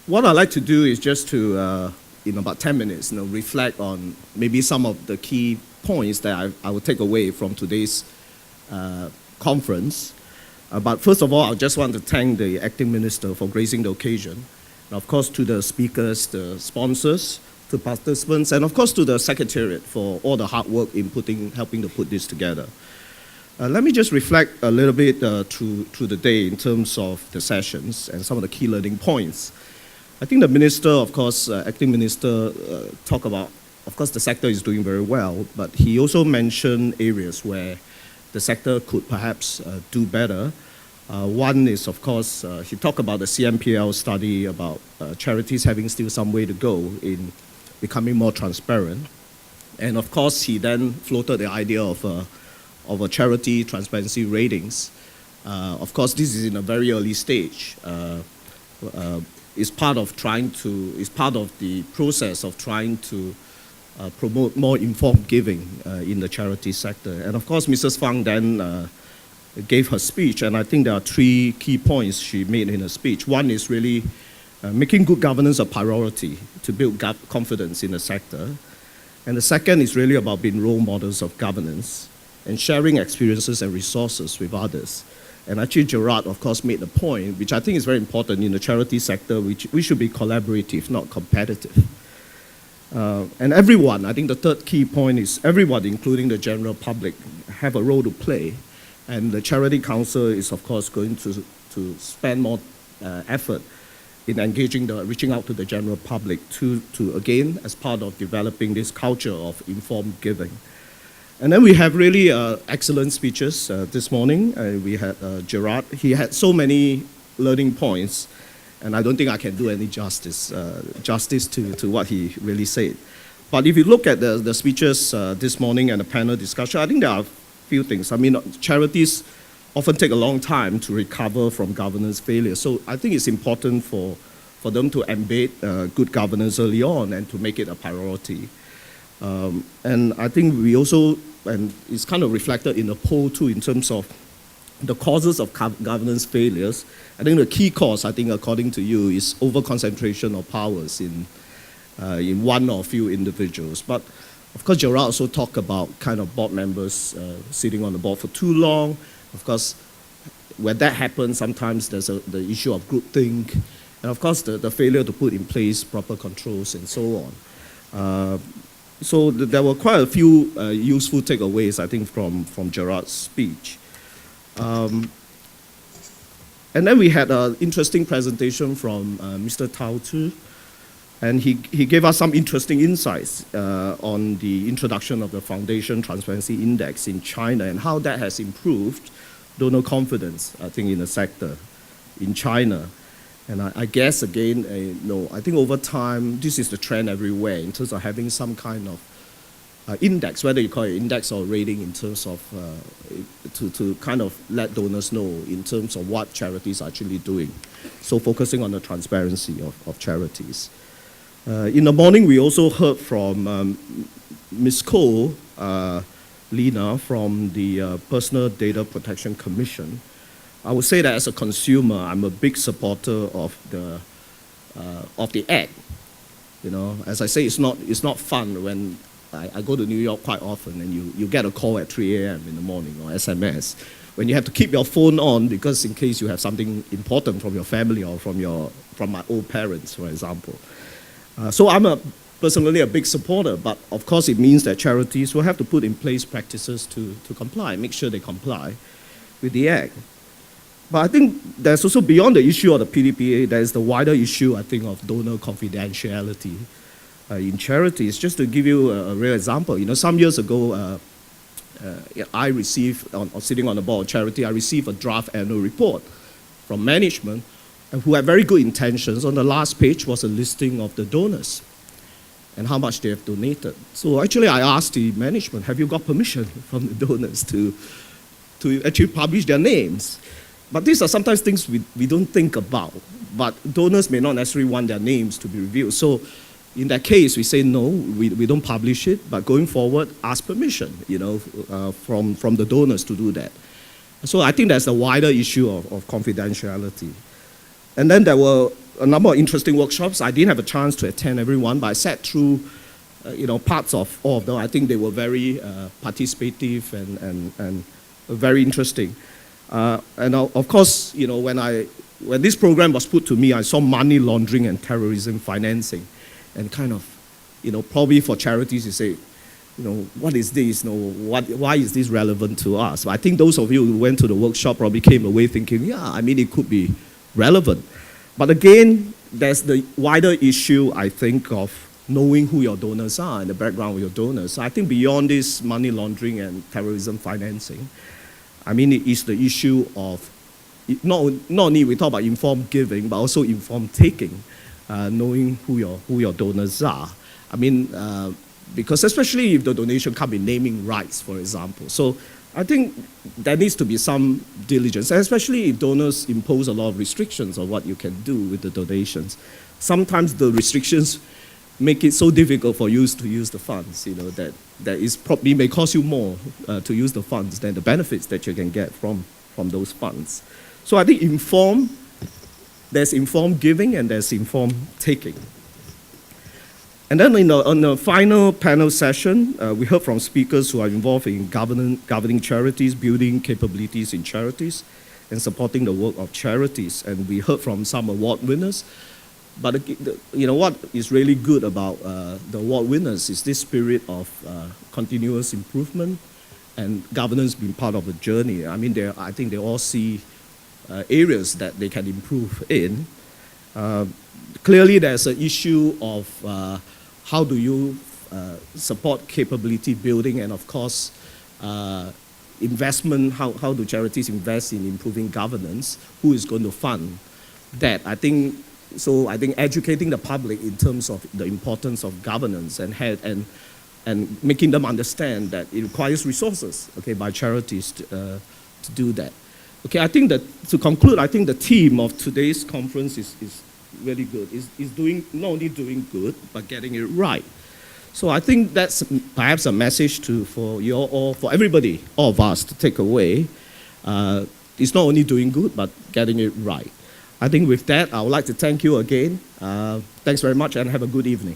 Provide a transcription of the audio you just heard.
What I'd like to do is just to, in about 10 minutes, reflect on maybe some of the key points that I will take away from today's conference. But first of all, I just want to thank the acting minister for gracing the occasion. And of course, to the speakers, the sponsors, to participants, and of course to the secretariat for all the hard work in helping to put this together. Let me just reflect a little bit through the day in terms of the sessions and some of the key learning points. I think the minister, of course, acting minister, talked about, of course, the sector is doing very well, but he also mentioned areas where the sector could perhaps do better. One is, of course, he talked about the CMPL study about charities having still some way to go in becoming more transparent. And of course, he then floated the idea of a charity transparency ratings. Of course, this is in a very early stage. It's part of the process of trying to promote more informed giving in the charity sector. And of course, Mrs. Fang then gave her speech, and I think there are three key points she made in her speech. One is really making good governance a priority to build confidence in the sector. And the second is really about being role models of governance and sharing experiences and resources with others. And actually Gerard, of course, made the point, which I think is very important in the charity sector, which we should be collaborative, not competitive. And everyone, I think the third key point is everyone, including the general public, have a role to play. And the Charity Council is, of course, going to spend more effort in reaching out to the general public to again, as part of developing this culture of informed giving. And then we have really excellent speeches this morning. We had Gerard. He had so many learning points, and I don't think I can do any justice to what he really said. But if you look at the speeches this morning and the panel discussion, I think there are a few things. I mean, charities often take a long time to recover from governance failure. So I think it's important for them to embed good governance early on and to make it a priority. And I think we also, and it's kind of reflected in the poll too, in terms of the causes of governance failures. I think the key cause, I think, according to you, is over-concentration of powers in one or few individuals. But of course, Gerard also talked about kind of board members sitting on the board for too long. Of course, when that happens, sometimes there's the issue of groupthink, and of course, the failure to put in place proper controls and so on. So there were quite a few useful takeaways, I think, from Gerard's speech. And then we had an interesting presentation from Mr. Tao Tzu, and he gave us some interesting insights on the introduction of the Foundation Transparency Index in China and how that has improved donor confidence, I think, in the sector in China. And I guess, again, I think over time, this is the trend everywhere in terms of having some kind of index, whether you call it index or rating, in terms of to kind of let donors know in terms of what charities are actually doing. So focusing on the transparency of charities. In the morning, we also heard from Ms. Cole, Lena, from the Personal Data Protection Commission. I would say that as a consumer, I'm a big supporter of the act. As I say, it's not fun when I go to New York quite often and you get a call at 3 a.m. in the morning or SMS when you have to keep your phone on because in case you have something important from your family or from my old parents, for example. So I'm personally a big supporter, but of course it means that charities will have to put in place practices to comply, make sure they comply with the act. But I think there's also, beyond the issue of the PDPA, there's the wider issue, I think, of donor confidentiality in charities. Just to give you a real example, some years ago, I received, sitting on the board of charity, I received a draft annual report from management who had very good intentions. On the last page was a listing of the donors and how much they have donated. So actually I asked the management, have you got permission from the donors to actually publish their names? But these are sometimes things we don't think about. But donors may not necessarily want their names to be revealed. So in that case, we say no, we don't publish it, but going forward, ask permission, from the donors to do that. So I think that's the wider issue of confidentiality. And then there were a number of interesting workshops. I didn't have a chance to attend everyone, but I sat through parts of all of them. I think they were very participative and very interesting. And of course, when this program was put to me, I saw money laundering and terrorism financing, and kind of, probably for charities, you say, what is this? Why is this relevant to us? But I think those of you who went to the workshop probably came away thinking, yeah, it could be relevant. But again, there's the wider issue, I think, of knowing who your donors are and the background of your donors. So I think beyond this money laundering and terrorism financing, it is the issue of not only we talk about informed giving, but also informed taking, knowing who your donors are. Because especially if the donation come in naming rights, for example. So I think there needs to be some diligence, especially if donors impose a lot of restrictions on what you can do with the donations. Sometimes the restrictions make it so difficult for you to use the funds, that is probably may cost you more to use the funds than the benefits that you can get from those funds. So I think there's informed giving and there's informed taking. And then on the final panel session, we heard from speakers who are involved in governing charities, building capabilities in charities, and supporting the work of charities. And we heard from some award winners. But what is really good about the award winners is this spirit of continuous improvement and governance being part of the journey. I think they all see areas that they can improve in. Clearly, there's an issue of how do you support capability building, and of course, investment, how do charities invest in improving governance? Who is going to fund that? I think educating the public in terms of the importance of governance and making them understand that it requires resources, by charities to do that. I think that to conclude, I think the theme of today's conference is really good. Is doing not only doing good, but getting it right. So I think that's perhaps a message for you all, for everybody, all of us to take away. It's not only doing good, but getting it right. I think with that, I would like to thank you again. Thanks very much and have a good evening.